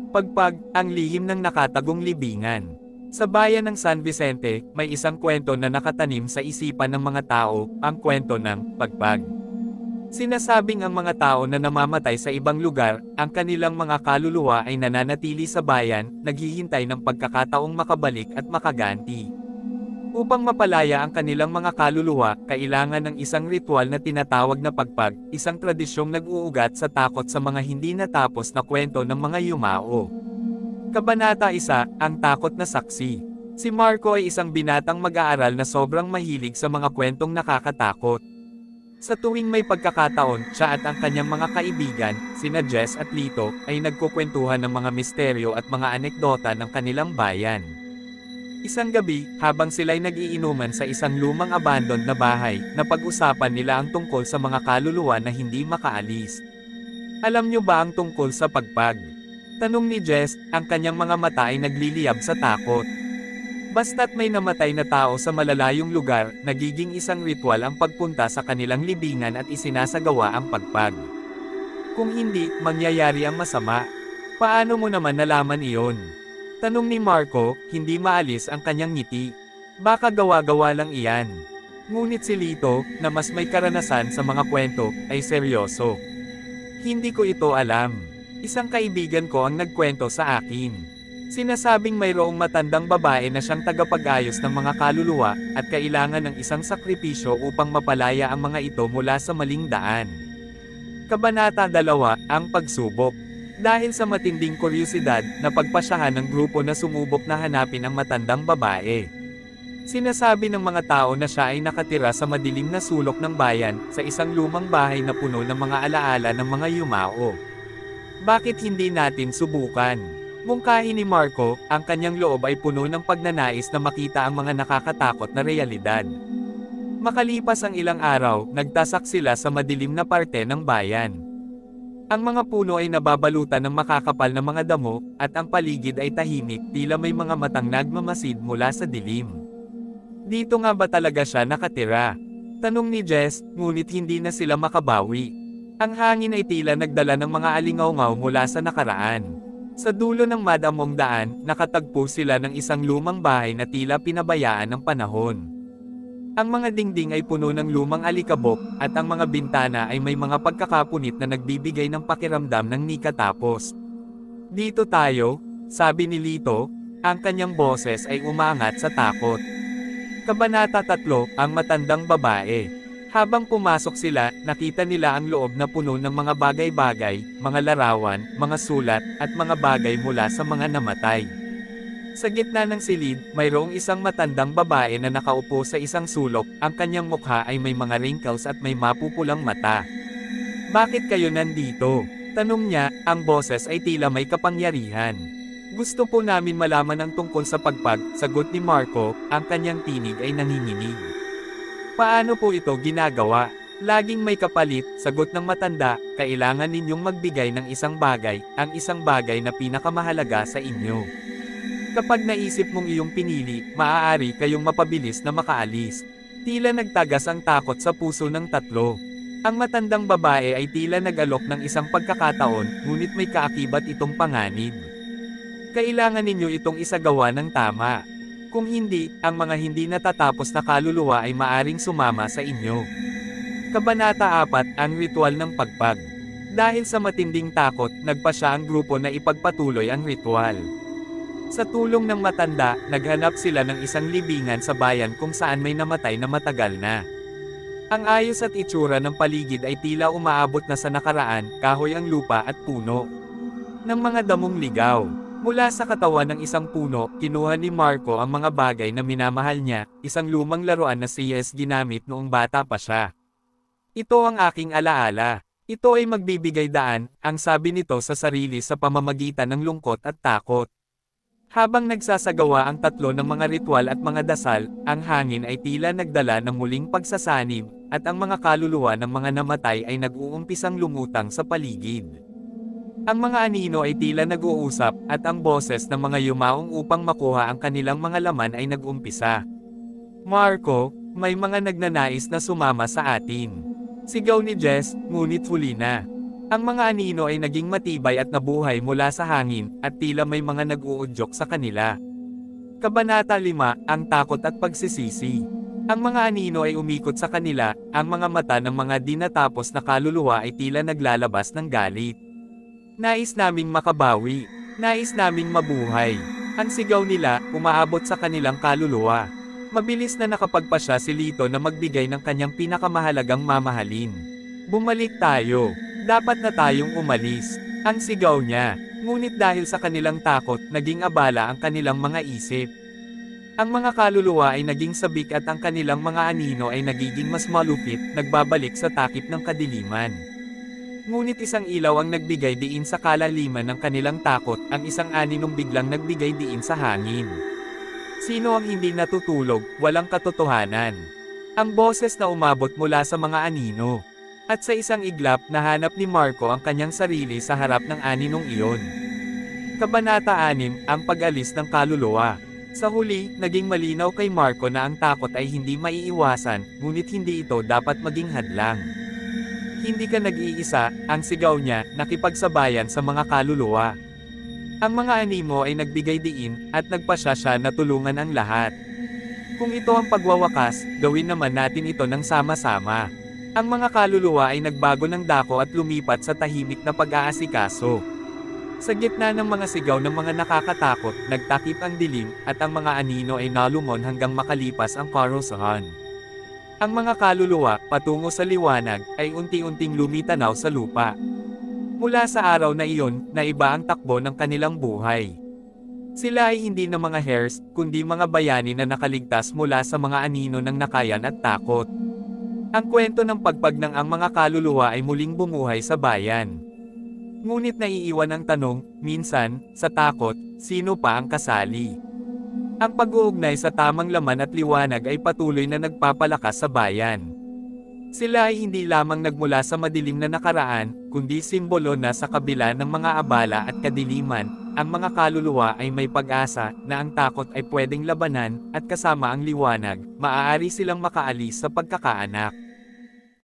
Pagpag, ang lihim ng nakatagong libingan. Sa bayan ng San Vicente, may isang kwento na nakatanim sa isipan ng mga tao, ang kwento ng pagpag. Sinasabing ang mga tao na namamatay sa ibang lugar, ang kanilang mga kaluluwa ay nananatili sa bayan, naghihintay ng pagkakataong makabalik at makaganti. Upang mapalaya ang kanilang mga kaluluwa, kailangan ng isang ritual na tinatawag na pagpag, isang tradisyong nag-uugat sa takot sa mga hindi natapos na kwento ng mga yumao. Kabanata 1, ang takot na saksi. Si Marco ay isang binatang mag-aaral na sobrang mahilig sa mga kwentong nakakatakot. Sa tuwing may pagkakataon, siya at ang kanyang mga kaibigan, sina Jess at Lito, ay nagkukwentuhan ng mga misteryo at mga anekdota ng kanilang bayan. Isang gabi, habang sila'y nag-iinuman sa isang lumang abandoned na bahay, napag-usapan nila ang tungkol sa mga kaluluwa na hindi makaalis. Alam nyo ba ang tungkol sa pagpag? Tanong ni Jess, ang kanyang mga mata ay nagliliyab sa takot. Basta't may namatay na tao sa malalayong lugar, nagiging isang ritual ang pagpunta sa kanilang libingan at isinasagawa ang pagpag. Kung hindi, mangyayari ang masama. Paano mo naman nalaman iyon? Tanong ni Marco, hindi maalis ang kanyang ngiti. Baka gawa-gawa lang iyan. Ngunit si Lito, na mas may karanasan sa mga kwento, ay seryoso. Hindi ko ito alam. Isang kaibigan ko ang nagkwento sa akin. Sinasabing mayroong matandang babae na siyang tagapag-ayos ng mga kaluluwa, at kailangan ng isang sakripisyo upang mapalaya ang mga ito mula sa maling daan. Kabanata 2, ang pagsubok. Dahil sa matinding kuryosidad, napagpasyahan ng grupo na sumubok na hanapin ang matandang babae. Sinasabi ng mga tao na siya ay nakatira sa madilim na sulok ng bayan, sa isang lumang bahay na puno ng mga alaala ng mga yumao. Bakit hindi natin subukan? Mungkahi ni Marco, ang kanyang loob ay puno ng pagnanais na makita ang mga nakakatakot na realidad. Makalipas ang ilang araw, nagtasak sila sa madilim na parte ng bayan. Ang mga puno ay nababalutan ng makakapal na mga damo, at ang paligid ay tahimik, tila may mga matang nagmamasid mula sa dilim. Dito nga ba talaga siya nakatira? Tanong ni Jess, ngunit hindi na sila makabawi. Ang hangin ay tila nagdala ng mga alingaw-ngaw mula sa nakaraan. Sa dulo ng madamong daan, nakatagpo sila ng isang lumang bahay na tila pinabayaan ng panahon. Ang mga dingding ay puno ng lumang alikabok, at ang mga bintana ay may mga pagkakapunit na nagbibigay ng pakiramdam ng nikatapos. Dito tayo, sabi ni Lito, ang kanyang boses ay umaangat sa takot. Kabanata 3, ang matandang babae. Habang pumasok sila, nakita nila ang loob na puno ng mga bagay-bagay, mga larawan, mga sulat, at mga bagay mula sa mga namatay. Sa gitna ng silid, mayroong isang matandang babae na nakaupo sa isang sulok, ang kanyang mukha ay may mga wrinkles at may mapupulang mata. Bakit kayo nandito? Tanong niya, ang boses ay tila may kapangyarihan. Gusto po namin malaman ang tungkol sa pagpag, sagot ni Marco, ang kanyang tinig ay nanginginig. Paano po ito ginagawa? Laging may kapalit, sagot ng matanda, kailangan ninyong magbigay ng isang bagay, ang isang bagay na pinakamahalaga sa inyo. Kapag naisip mong iyong pinili, maaari kayong mapabilis na makaalis. Tila nagtagas ang takot sa puso ng tatlo. Ang matandang babae ay tila nag-alok ng isang pagkakataon, ngunit may kaakibat itong panganib. Kailangan ninyo itong isagawa ng tama. Kung hindi, ang mga hindi natatapos na kaluluwa ay maaring sumama sa inyo. Kabanata 4, ang ritual ng pagpag. Dahil sa matinding takot, nagpasya ang grupo na ipagpatuloy ang ritual. Sa tulong ng matanda, naghanap sila ng isang libingan sa bayan kung saan may namatay na matagal na. Ang ayos at itsura ng paligid ay tila umaabot na sa nakaraan, kahoy ang lupa at puno ng mga damong ligaw. Mula sa katawan ng isang puno, kinuha ni Marco ang mga bagay na minamahal niya, isang lumang laruan na si Yes ginamit noong bata pa siya. Ito ang aking alaala. Ito ay magbibigay daan, ang sabi nito sa sarili sa pamamagitan ng lungkot at takot. Habang nagsasagawa ang tatlo ng mga ritual at mga dasal, ang hangin ay tila nagdala ng muling pagsasanib, at ang mga kaluluwa ng mga namatay ay nag-uumpisang lumutang sa paligid. Ang mga anino ay tila nag-uusap, at ang boses ng mga yumaong upang makuha ang kanilang mga laman ay nag-umpisa. Marco, may mga nagnanais na sumama sa atin. Sigaw ni Jess, ngunit huli na. Ang mga anino ay naging matibay at nabuhay mula sa hangin, at tila may mga nag-uudyok sa kanila. Kabanata 5, ang takot at pagsisisi. Ang mga anino ay umikot sa kanila, ang mga mata ng mga di natapos na kaluluwa ay tila naglalabas ng galit. Nais naming makabawi. Nais naming mabuhay. Ang sigaw nila, umaabot sa kanilang kaluluwa. Mabilis na nakapagpasya si Lito na magbigay ng kanyang pinakamahalagang mamahalin. Bumalik tayo. Dapat na tayong umalis. Ang sigaw niya. Ngunit dahil sa kanilang takot, naging abala ang kanilang mga isip. Ang mga kaluluwa ay naging sabik at ang kanilang mga anino ay nagiging mas malupit, nagbabalik sa takip ng kadiliman. Ngunit isang ilaw ang nagbigay diin sa kalaliman ng kanilang takot, ang isang aninong biglang nagbigay diin sa hangin. Sino ang hindi natutulog, walang katotohanan? Ang boses na umabot mula sa mga anino. At sa isang iglap, nahanap ni Marco ang kanyang sarili sa harap ng aninong iyon. Kabanata 6, ang pag-alis ng kaluluwa. Sa huli, naging malinaw kay Marco na ang takot ay hindi maiiwasan, ngunit hindi ito dapat maging hadlang. Hindi ka nag-iisa, ang sigaw niya, nakipagsabayan sa mga kaluluwa. Ang mga animo ay nagbigay diin, at nagpasya siya na tulungan ang lahat. Kung ito ang pagwawakas, gawin naman natin ito ng sama-sama. Ang mga kaluluwa ay nagbago ng dako at lumipat sa tahimik na pag-aasikaso. Sa gitna ng mga sigaw ng mga nakakatakot, nagtakip ang dilim, at ang mga anino ay nalumon hanggang makalipas ang karusahan. Ang mga kaluluwa, patungo sa liwanag, ay unti-unting lumitanaw sa lupa. Mula sa araw na iyon, naiba ang takbo ng kanilang buhay. Sila ay hindi na mga heirs, kundi mga bayani na nakaligtas mula sa mga anino ng nakayan at takot. Ang kwento ng pagpag ng ang mga kaluluwa ay muling bumuhay sa bayan. Ngunit naiiwan ang tanong, minsan, sa takot, sino pa ang kasali? Ang pag-uugnay sa tamang laman at liwanag ay patuloy na nagpapalakas sa bayan. Sila ay hindi lamang nagmula sa madilim na nakaraan, kundi simbolo na sa kabila ng mga abala at kadiliman, ang mga kaluluwa ay may pag-asa na ang takot ay pwedeng labanan, at kasama ang liwanag, maaari silang makaalis sa pagkakaanak.